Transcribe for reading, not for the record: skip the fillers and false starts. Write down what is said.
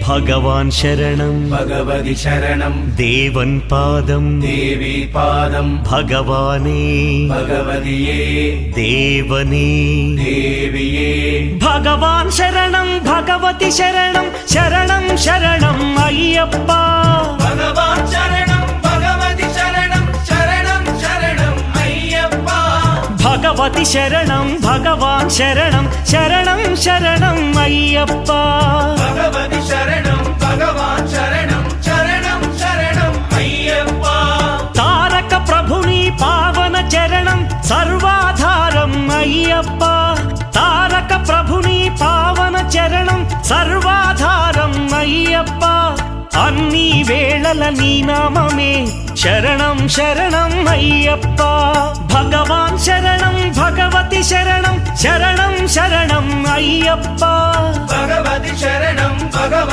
ഭഗവാൻ ശരണം ഭഗവതി ശരണം ദേവൻ പാദം ദേവി പാദം ഭഗവാനേ ഭഗവതിയേ ദേവനേ ദേവിയേ ഭഗവാൻ ശരണം ഭഗവതി ശരണം ശരണം ശരണം അയ്യപ്പ ഭഗവാൻ ശരണം ഭഗവതി ശരണം ശരണം ശരണം അയ്യപ്പ ഭഗവതി ശരണം ഭഗവാൻ ശരണം ശരണം ശരണം അയ്യപ്പ ഭഗവതി ശരണം ഭഗവാൻ ശരണം ശരണം ശരണം അയ്യപ്പ താരക ప్రభుని పావన చరణం సర్వాధారం అయ్యప్ప తారక ప్రభుని పావన చరణం సర్వాధారం అయ్యప్ప అన్ని వేళల నీ నామమే శరణం శరణం అయ్యప్ప భగవాన్ శరణం భగవతి శరణం శరణం శరణం అయ్యప్ప భగవతి శరణం భగవాన్